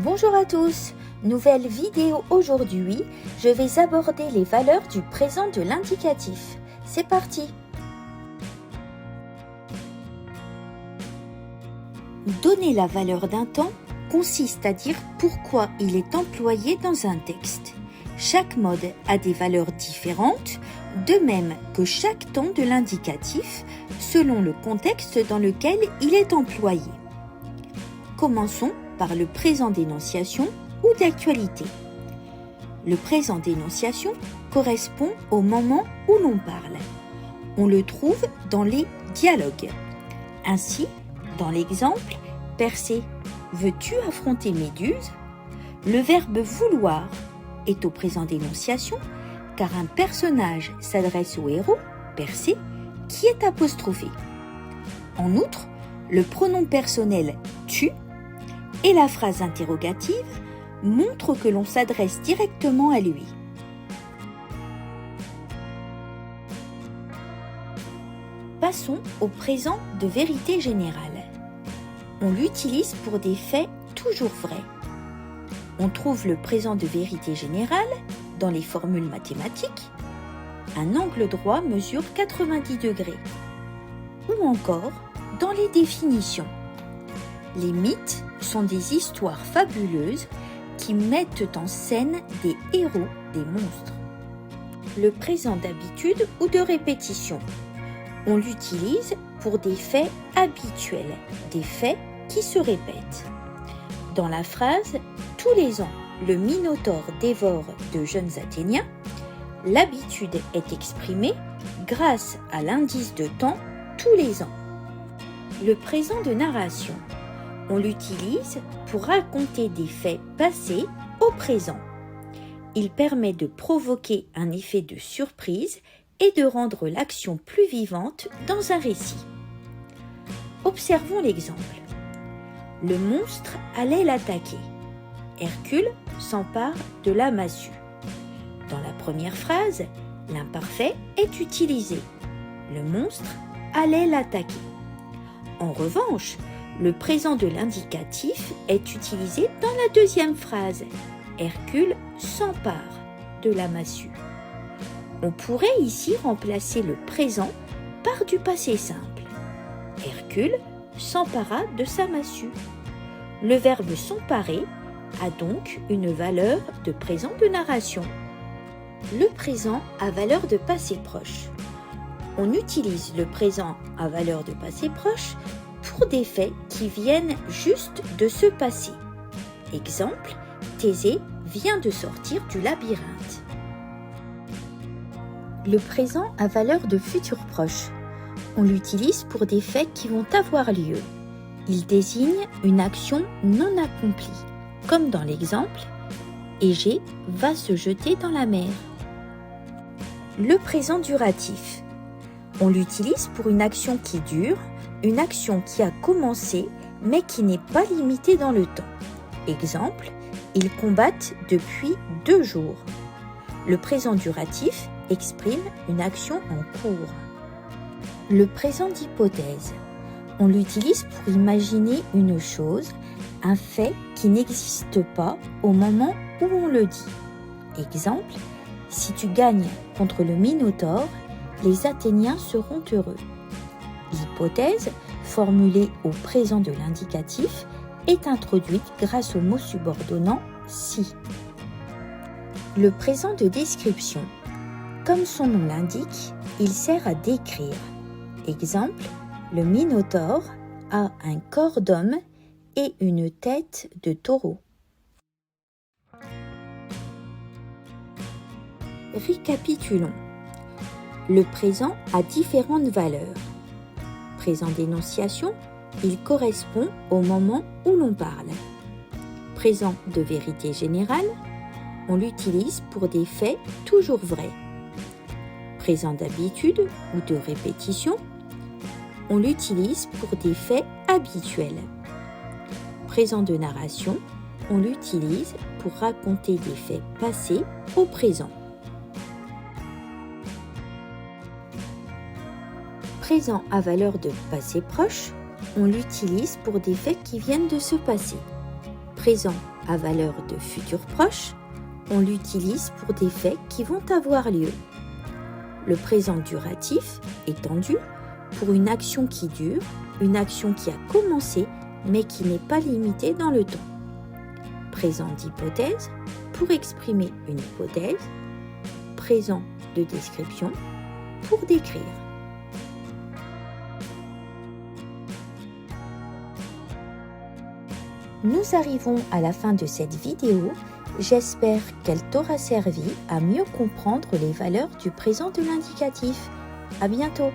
Bonjour à tous, nouvelle vidéo aujourd'hui, je vais aborder les valeurs du présent de l'indicatif. C'est parti! Donner la valeur d'un temps consiste à dire pourquoi il est employé dans un texte. Chaque mode a des valeurs différentes, de même que chaque temps de l'indicatif, selon le contexte dans lequel il est employé. Commençons par le présent d'énonciation ou d'actualité. Le présent d'énonciation correspond au moment où l'on parle. On le trouve dans les dialogues. Ainsi, dans l'exemple « Persée, veux-tu affronter Méduse ?» le verbe « vouloir » est au présent d'énonciation car un personnage s'adresse au héros, Persée, qui est apostrophé. En outre, le pronom personnel « tu » et la phrase interrogative montrent que l'on s'adresse directement à lui. Passons au présent de vérité générale. On l'utilise pour des faits toujours vrais. On trouve le présent de vérité générale dans les formules mathématiques. Un angle droit mesure 90 degrés. Ou encore dans les définitions. Les mythes sont des histoires fabuleuses qui mettent en scène des héros, des monstres. Le présent d'habitude ou de répétition. On l'utilise pour des faits habituels, des faits qui se répètent. Dans la phrase « Tous les ans, le Minotaure dévore de jeunes Athéniens », l'habitude est exprimée grâce à l'indice de temps « tous les ans ». Le présent de narration. On l'utilise pour raconter des faits passés au présent. Il permet de provoquer un effet de surprise et de rendre l'action plus vivante dans un récit. Observons l'exemple. Le monstre allait l'attaquer. Hercule s'empare de la massue. Dans la première phrase, l'imparfait est utilisé. Le monstre allait l'attaquer. En revanche, le présent de l'indicatif est utilisé dans la deuxième phrase. Hercule s'empare de la massue. On pourrait ici remplacer le présent par du passé simple. Hercule s'empara de sa massue. Le verbe s'emparer a donc une valeur de présent de narration. Le présent a valeur de passé proche. On utilise le présent à valeur de passé proche pour des faits qui viennent juste de se passer. Exemple, Thésée vient de sortir du labyrinthe. Le présent a valeur de futur proche. On l'utilise pour des faits qui vont avoir lieu. Il désigne une action non accomplie, comme dans l'exemple « Égée va se jeter dans la mer ». Le présent duratif. On l'utilise pour une action qui dure, une action qui a commencé mais qui n'est pas limitée dans le temps. Exemple, ils combattent depuis 2 jours. Le présent duratif exprime une action en cours. Le présent d'hypothèse. On l'utilise pour imaginer une chose, un fait qui n'existe pas au moment où on le dit. Exemple, si tu gagnes contre le Minotaure, les Athéniens seront heureux. L'hypothèse, formulée au présent de l'indicatif, est introduite grâce au mot subordonnant « si ». Le présent de description. Comme son nom l'indique, il sert à décrire. Exemple, le Minotaure a un corps d'homme et une tête de taureau. Récapitulons. Le présent a différentes valeurs. Présent d'énonciation, il correspond au moment où l'on parle. Présent de vérité générale, on l'utilise pour des faits toujours vrais. Présent d'habitude ou de répétition, on l'utilise pour des faits habituels. Présent de narration, on l'utilise pour raconter des faits passés au présent. Présent à valeur de passé proche, on l'utilise pour des faits qui viennent de se passer. Présent à valeur de futur proche, on l'utilise pour des faits qui vont avoir lieu. Le présent duratif, étendu, pour une action qui dure, une action qui a commencé mais qui n'est pas limitée dans le temps. Présent d'hypothèse, pour exprimer une hypothèse. Présent de description, pour décrire. Nous arrivons à la fin de cette vidéo. J'espère qu'elle t'aura servi à mieux comprendre les valeurs du présent de l'indicatif. À bientôt!